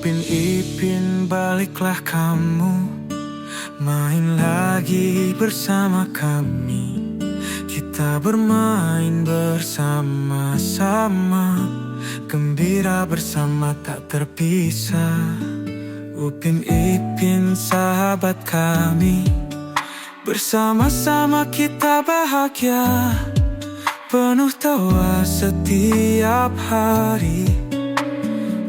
Upin Ipin baliklah kamu, main lagi bersama kami. Kita bermain bersama-sama, gembira bersama tak terpisah. Upin Ipin sahabat kami, bersama-sama kita bahagia, penuh tawa setiap hari.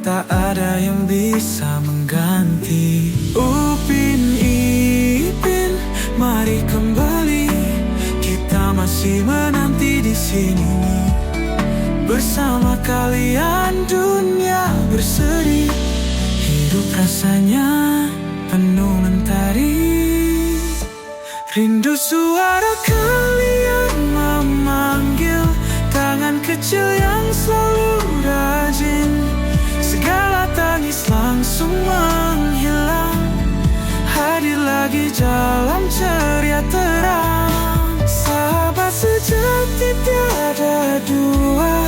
Tak ada yang bisa mengganti Upin Ipin, mari kembali. Kita masih menanti di sini. Bersama kalian dunia berseri, hidup rasanya penuh mentari. Rindu suara kalian memanggil, tangan kecil yang selalu rajin. Segala tangis langsung menghilang, hadir lagi dalam ceria terang. Sahabat sejati tiada dua,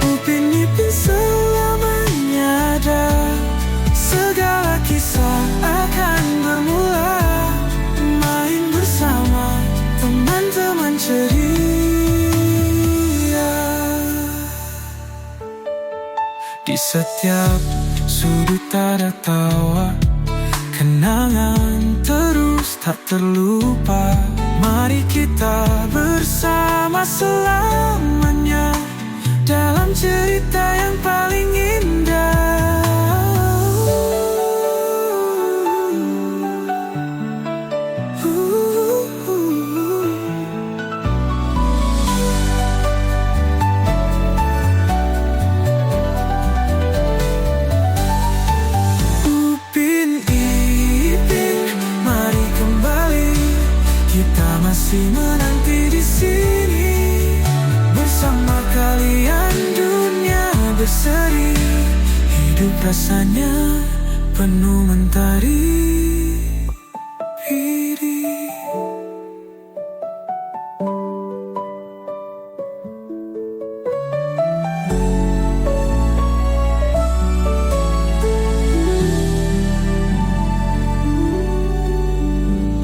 Upin Ipin selamanya ada. Segala kisah akan bermula, main bersama teman-teman ceria. Di setiap sudut ada tawa, kenangan terus tak terlupa. Mari kita bersama selamanya dalam cerita yang paling indah. Masih menanti di sini. Bersama kalian dunia berseri, hidup rasanya penuh mentari.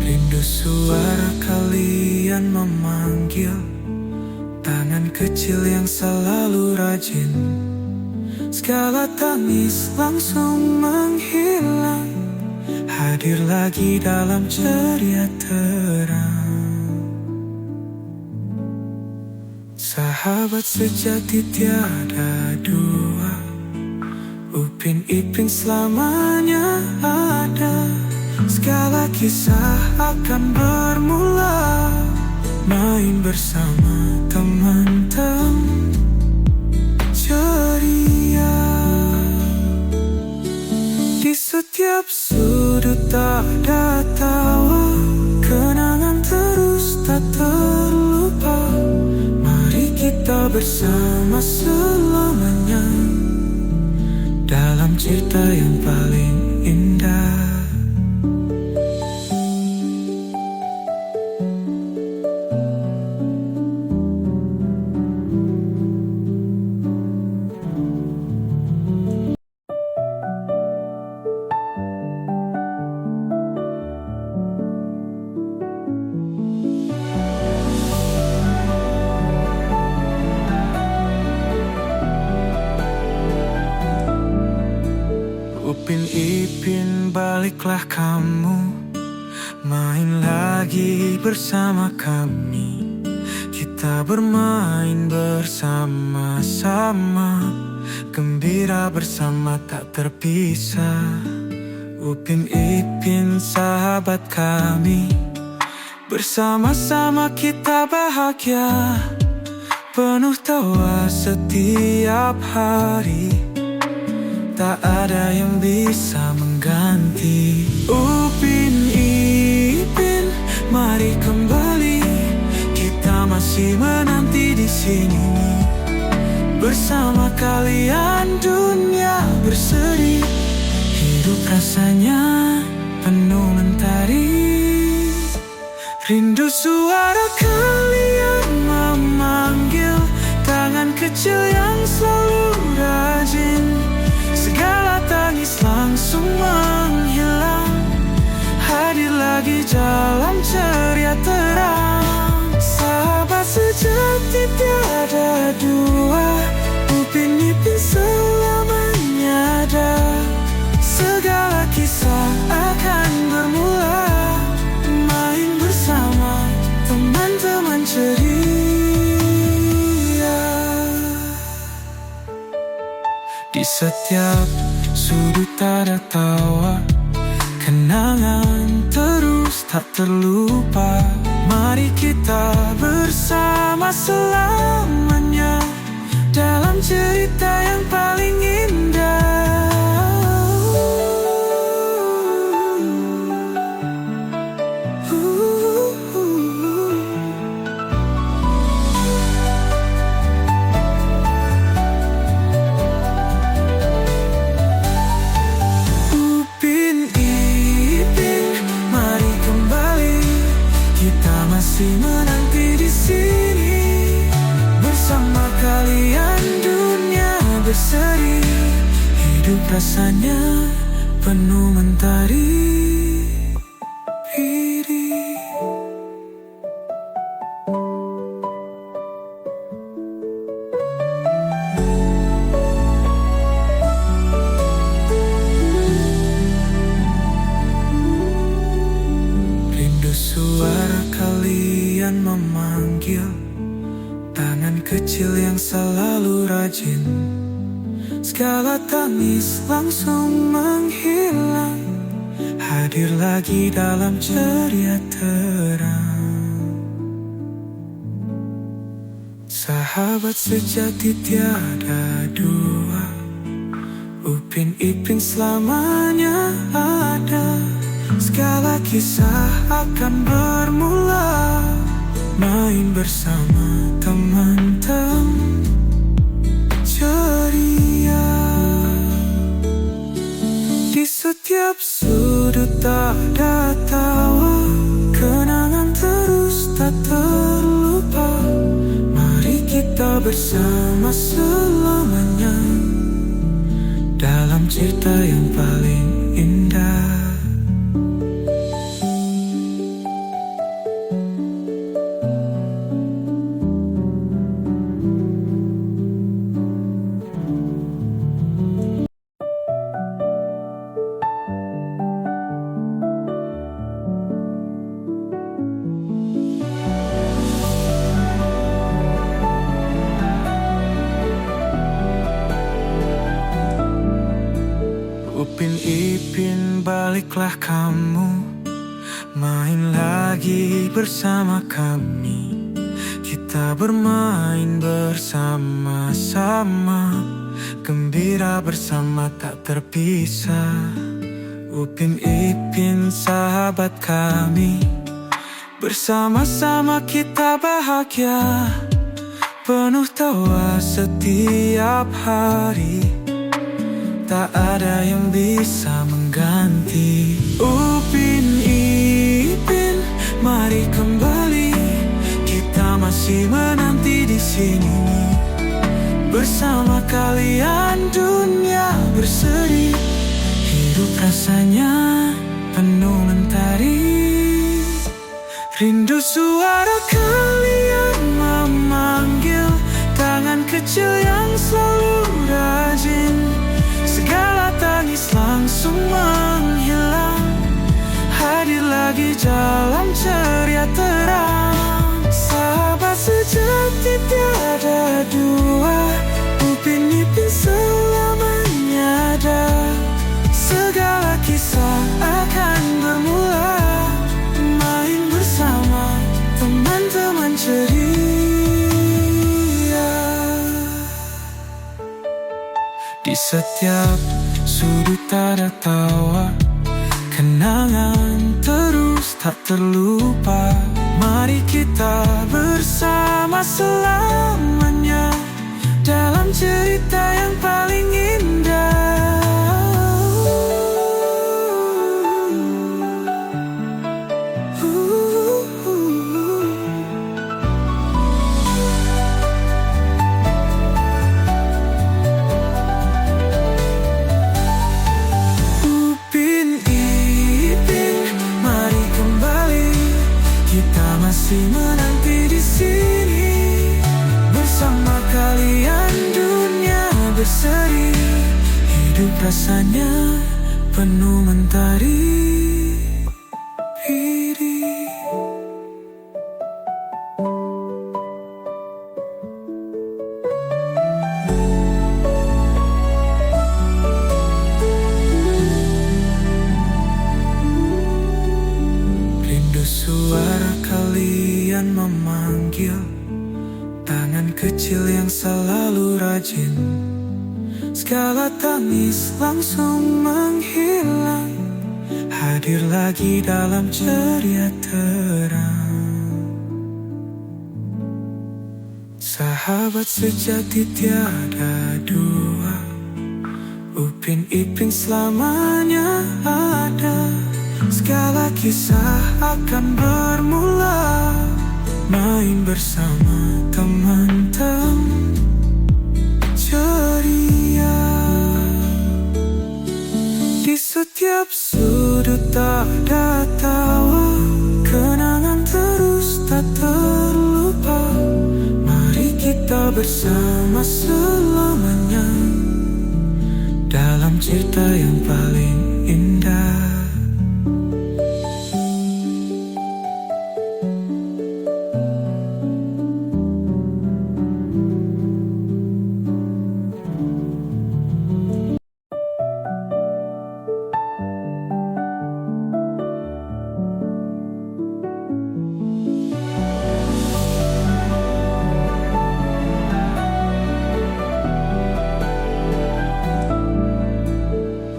Rindu suara kalian memanggil, tangan kecil yang selalu rajin. Segala tangis langsung menghilang, hadir lagi dalam ceria terang. Sahabat sejati tiada dua, Upin Ipin selamanya ada. Segala kisah akan bermula, main bersama teman-teman ceria. Di setiap sudut ada tawa, kenangan terus tak terlupa. Mari kita bersama selamanya dalam cerita yang paling indah. Upin Ipin baliklah kamu, main lagi bersama kami. Kita bermain bersama-sama, gembira bersama tak terpisah. Upin Ipin sahabat kami, bersama-sama kita bahagia, penuh tawa setiap hari. Tak ada yang bisa mengganti Upin Ipin, mari kembali. Kita masih menanti di sini. Bersama kalian dunia berseri, hidup rasanya penuh mentari. Rindu suara kalian memanggil, tangan kecil yang selalu rajin. Segala tangis langsung jalan ceria terang. Sahabat sejati tiada dua, Upin Ipin selamanya ada. Segala kisah akan bermula, main bersama teman-teman ceria. Di setiap sudut ada tawa, kenangan terus tak terlupa. Mari kita bersama selamanya dalam cerita yang paling indah. Masih menanti di sini bersama kalian, dunia berseri. Hidup rasanya penuh mentari. Rindu suara kalian memanggil, tangan kecil yang selalu rajin. Segala tangis langsung menghilang, hadir lagi dalam ceria terang. Sahabat sejati tiada dua, Upin Ipin selamanya ada. Segala kisah akan bermula, main bersama teman-teman ceria. Di setiap sudut ada tawa, kenangan terus tak terlupa. Mari kita bersama selamanya dalam cerita yang paling indah. Upin Ipin baliklah kamu, main lagi bersama kami. Kita bermain bersama-sama, gembira bersama tak terpisah. Upin Ipin sahabat kami, bersama-sama kita bahagia, penuh tawa setiap hari. Tak ada yang bisa mengganti. Upin Ipin, mari kembali. Kita masih menanti di sini bersama kalian, dunia berseri. Hidup rasanya penuh mentari. Rindu suara kalian memanggil, tangan kecil yang selalu rajin. Segala tangis langsung menghilang, hadir lagi jalan ceria terang. Sahabat sejati tiada dua, Upin Ipin selamanya ada. Segala kisah akan bermula, main bersama teman-teman ceria. Di setiap sudut ada tawa, kenangan terus tak terlupa. Mari kita bersama selamanya dalam cerita yang paling indah. Upin Ipin, mari kembali. masih menanti di sini. Bersama kalian dunia berseri, hidup rasanya penuh mentari. Rindu suara kalian memanggil, tangan kecil yang selalu rajin. Segala tangis langsung menghilang, hadir lagi dalam ceria terang. Sahabat sejati tiada dua, Upin Ipin selamanya ada. Segala kisah akan bermula, main bersama teman-teman ceria. Di setiap sudut ada tawa, kenangan terus tak terlupa. Mari kita bersama selamanya dalam cerita yang paling indah.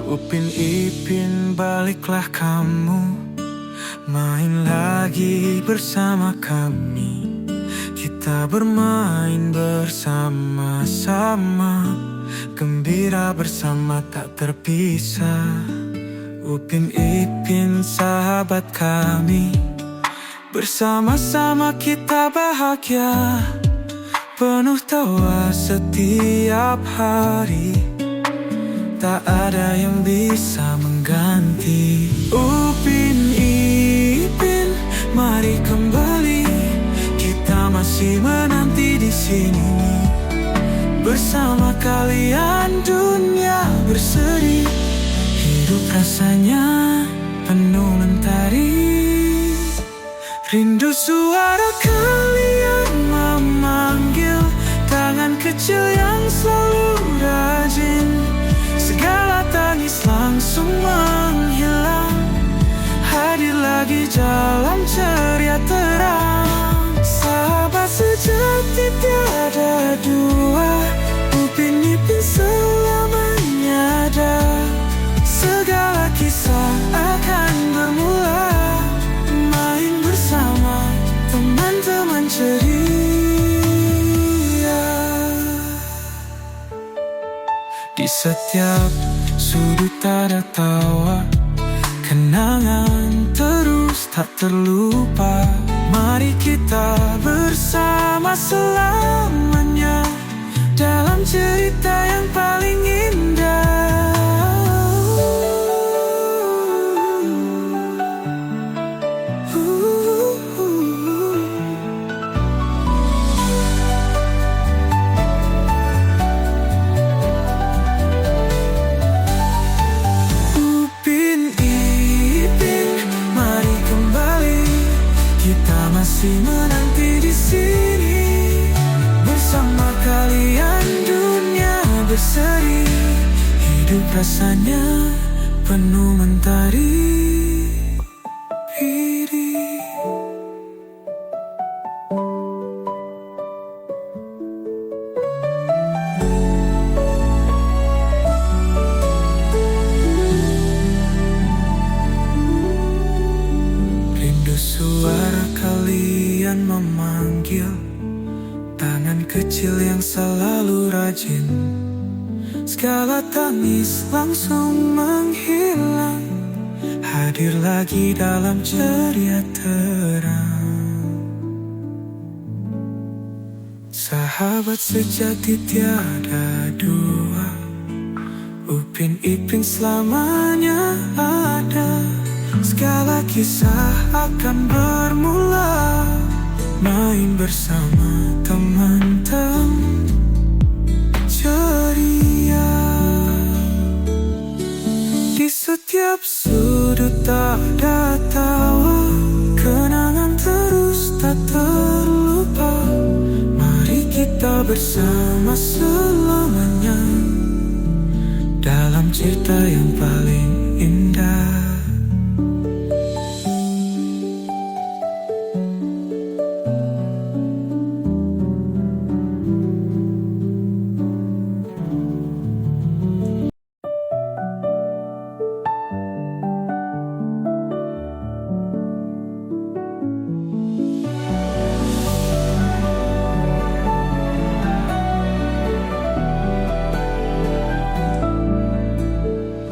Upin Ipin baliklah kamu, main lagi bersama kami. Kita bermain bersama-sama, gembira bersama tak terpisah. Upin Ipin sahabat kami, bersama-sama kita bahagia, penuh tawa setiap hari. Tak ada yang bisa mengganti. Upin Ipin, mari kembali, kita masih menanti di sini. Bersama kalian dunia berseri, hidup rasanya penuh mentari. Rindu suara kalian memanggil, tangan kecil yang selalu rajin. Segala tangis langsung menghilang, hadir lagi dalam ceria terang. Sahabat sejati tiada dua, Upin Ipin selamanya ada. Segala kisah akan bermula, main bersama teman-teman ceria. Di setiap sudut ada tawa, kenangan terus tak terlupa. Mari kita bersama selamanya dalam cerita yang paling indah. Masih menanti di sini. Bersama kalian dunia berseri, hidup rasanya penuh mentari. Rindu suara kalian memanggil, tangan kecil yang selalu rajin. Segala tangis langsung menghilang, hadir lagi dalam ceria terang. Sahabat sejati tiada dua, Upin Ipin selamanya ada. Segala kisah akan bermula, main bersama teman-teman ceria. Di setiap sudut ada tawa, kenangan terus tak terlupa. Mari kita bersama selamanya dalam cerita yang paling indah.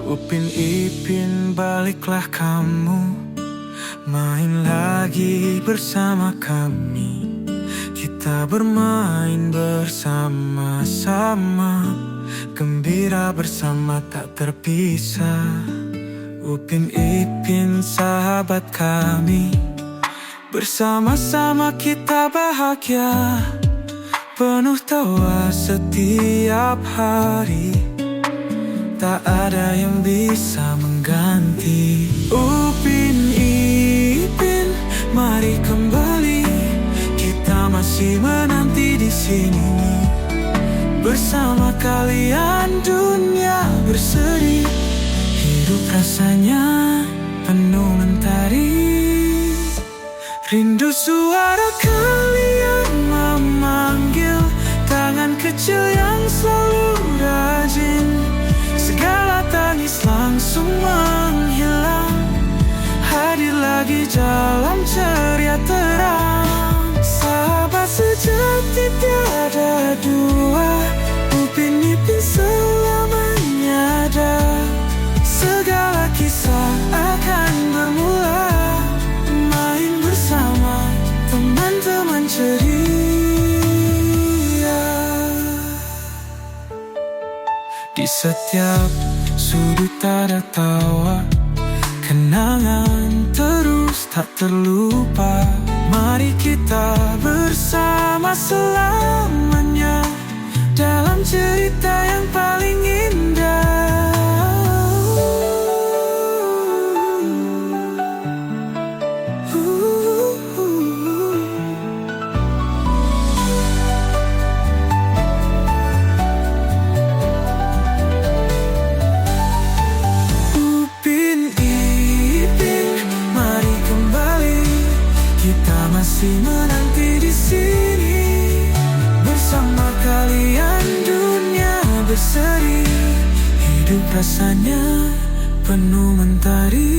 Upin Ipin, baliklah kamu, main lagi bersama kami. Kita bermain bersama-sama, gembira bersama tak terpisah. Upin Ipin, sahabat kami, bersama-sama kita bahagia, penuh tawa setiap hari. Tak ada yang bisa mengganti. Upin Ipin, mari kembali. Kita masih menanti di sini. Bersama kalian dunia berseri. Hidup rasanya penuh mentari. Rindu suara kalian memanggil, tangan kecil yang selalu rajin. Segala tangis langsung menghilang, hadir lagi dalam ceria terang. Sahabat sejati tiada dua, Upin Ipin selamanya ada. Segala kisah akan bermula, main bersama teman-teman ceria. Di setiap sudut ada tawa, kenangan terus tak terlupa. Mari kita bersama selamanya dalam cerita yang paling indah. Masih menanti di sini, bersama kalian dunia berseri. Hidup rasanya penuh mentari.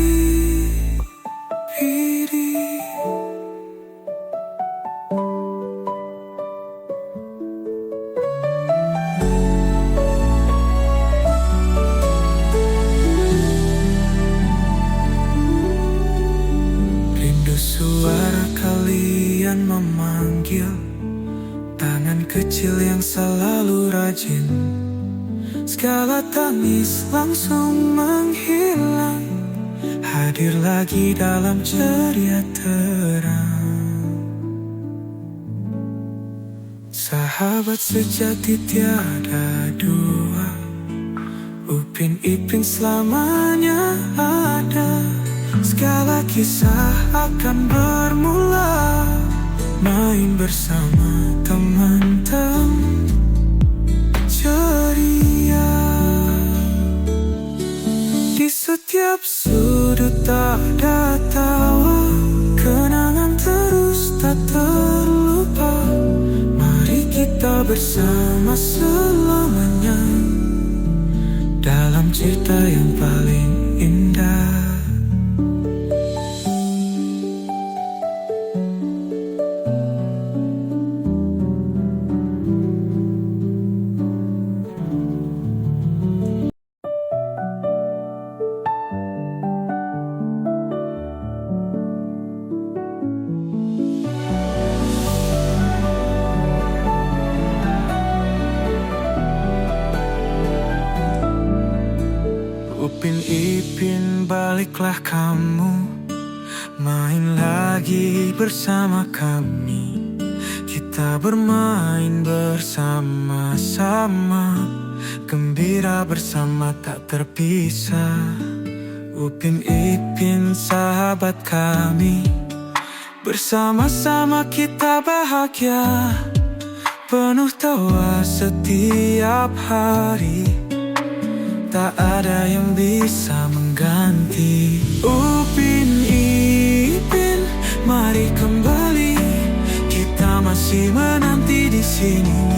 Rindu suara kalian memanggil, tangan kecil yang selalu rajin. Segala tangis langsung menghilang, hadir lagi dalam ceria terang. Sahabat sejati tiada dua, Upin Ipin selamanya ada. Segala kisah akan bermula, main bersama teman-teman ceria. Di setiap sudut ada tawa, kenangan terus tak terlupa. Mari kita bersama selamanya dalam cerita yang paling indah. Upin Ipin, baliklah kamu, main lagi bersama kami. kita bermain bersama-sama, gembira bersama tak terpisah. Upin Ipin sahabat kami, bersama-sama kita bahagia, penuh tawa setiap hari, tak ada yang bisa mengganti. Upin Ipin, mari kembali, kita masih menanti di sini.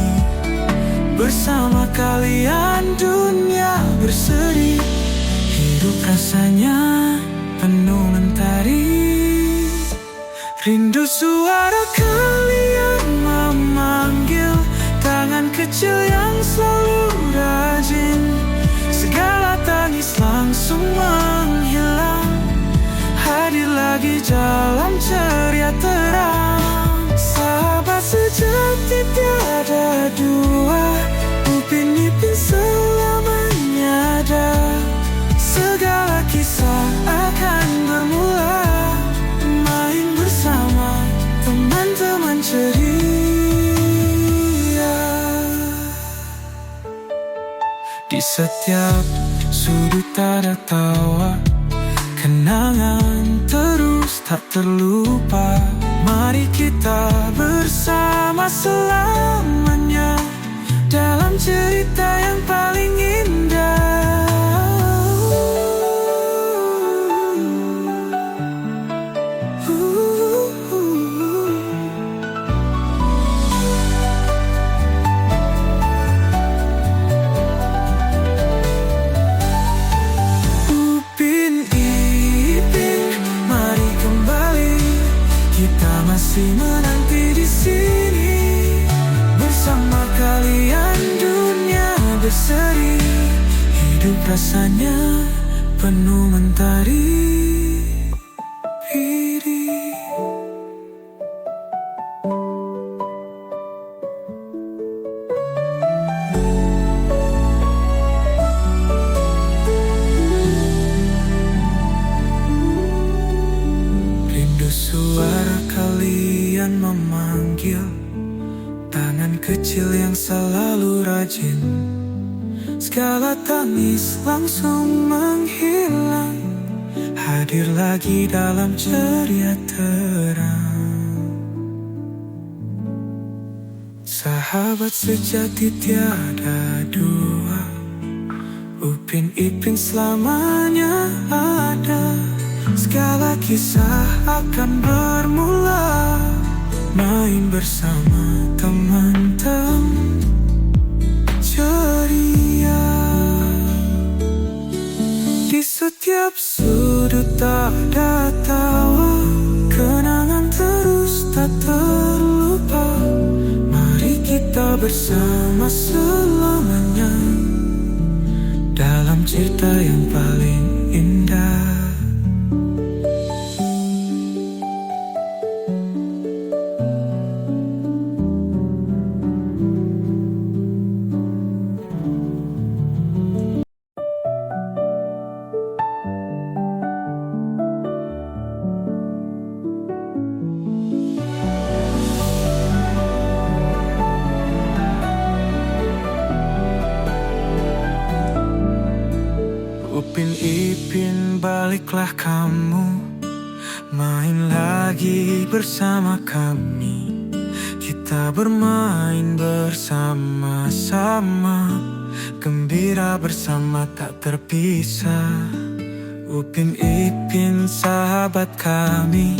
Bersama kalian dunia berseri, hidup rasanya penuh mentari. Rindu suara kalian memanggil, tangan kecil yang selalu rajin. Segala tangis langsung menghilang, hadir lagi dalam ceria terang. Sahabat sejati tiada dua, Upin Ipin selamanya ada. Segala kisah akan bermula, main bersama teman-teman ceria. Di setiap sudut ada tawa, kenangan terus tak terlupa. Mari kita bersama selamanya dalam cerita yang paling indah. Masih menanti di sini, bersama kalian dunia berseri, hidup rasanya penuh mentari. Rindu suara kalian memanggil, tangan kecil yang selalu rajin. Segala tangis langsung menghilang, hadir lagi dalam ceria terang. Sahabat sejati tiada dua, Upin Ipin selamanya ada. Segala kisah akan bermula, main bersama teman-teman ceria. Di setiap sudut ada tawa, kenangan terus tak terlupa. Mari kita bersama selamanya dalam cerita yang paling indah. Upin Ipin, baliklah kamu, main lagi bersama kami. Kita bermain bersama-sama, gembira bersama tak terpisah. Upin Ipin sahabat kami,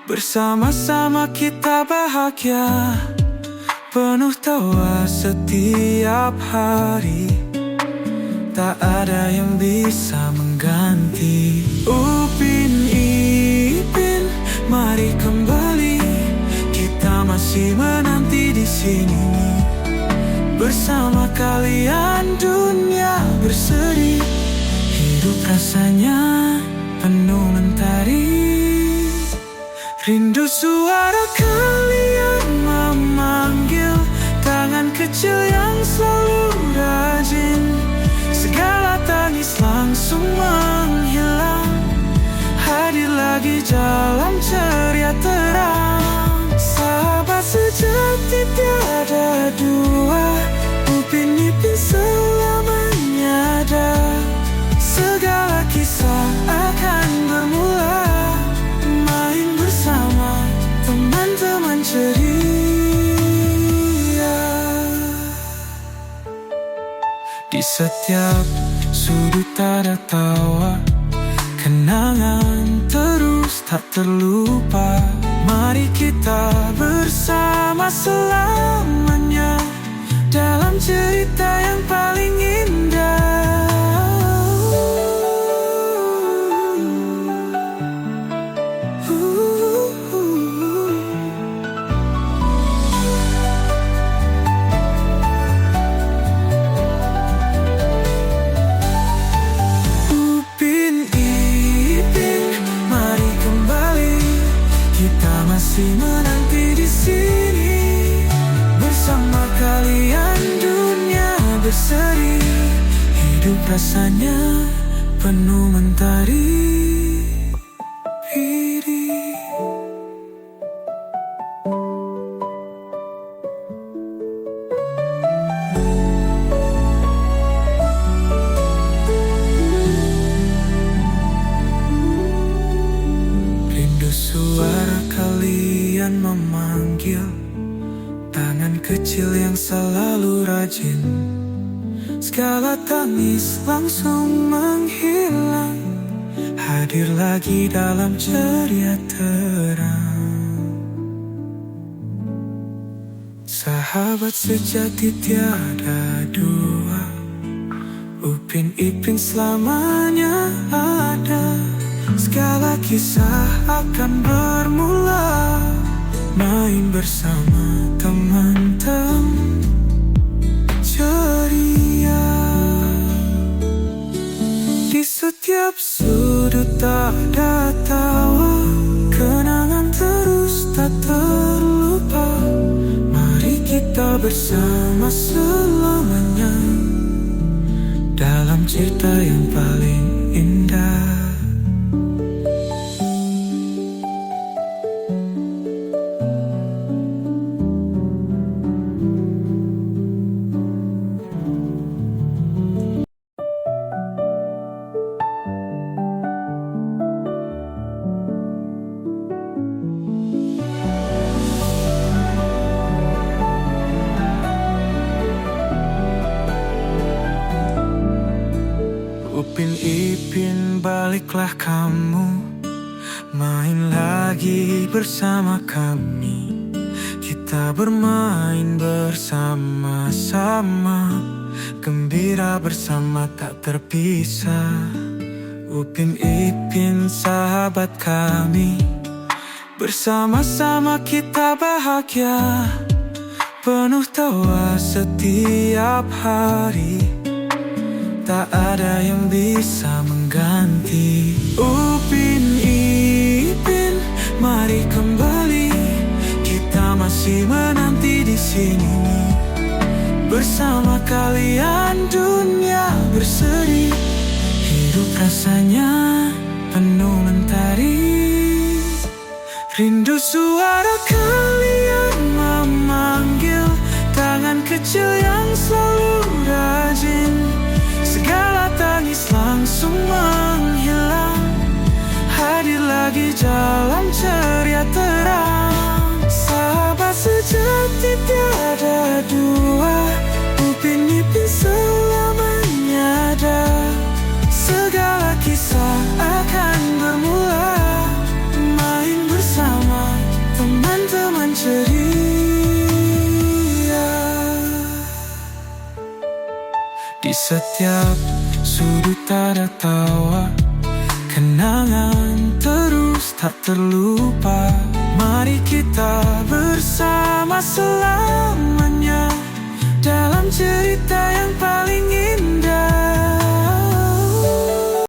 bersama-sama kita bahagia, penuh tawa setiap hari, tak ada yang bisa mengganti. Upin Ipin, mari kembali, kita masih menanti di sini. Bersama kalian dunia berseri, hidup rasanya penuh mentari. Rindu suara kalian memanggil, tangan kecil yang selalu rajin. Segala tangis langsung menghilang, hadir lagi dalam ceria terang. Sahabat sejati sejati tiada dua, Upin Ipin selamanya ada. Segala kisah akan bermula, main bersama teman-teman ceria. Di setiap sudut ada tawa, kenangan terus tak terlupa. Mari kita bersama selamanya dalam cerita yang paling indah. Masih menanti di sini bersama kalian, dunia berseri. Hidup rasanya penuh mentari biru. Rindu suara kalian memanggil, tangan kecil yang selalu rajin. Segala tangis langsung menghilang, hadir lagi dalam ceria terang. Sahabat sejati tiada dua, Upin Ipin selamanya ada. Segala kisah akan bermula, main bersama teman-teman ceria. Di setiap sudut ada tawa, kenangan terus tak terlupa. Mari kita bersama selamanya dalam cerita yang paling indah. Upin Ipin baliklah kamu, main lagi bersama kami. Kita bermain bersama-sama, gembira bersama tak terpisah. Upin Ipin sahabat kami, bersama-sama kita bahagia, penuh tawa setiap hari. Tak ada yang bisa mengganti. Upin Ipin, mari kembali. Kita masih menanti di sini bersama kalian, dunia berseri. Hidup rasanya penuh mentari. Rindu suara kalian memanggil, tangan kecil yang selalu rajin. Segala tangis langsung menghilang, hadir lagi dalam ceria terang. Sahabat sejati tiada dua, Upin Ipin selamanya ada. Segala kisah akan bermula, main bersama teman-teman ceria. Di setiap sudut ada tawa, kenangan terus tak terlupa. Mari kita bersama selamanya dalam cerita yang paling indah.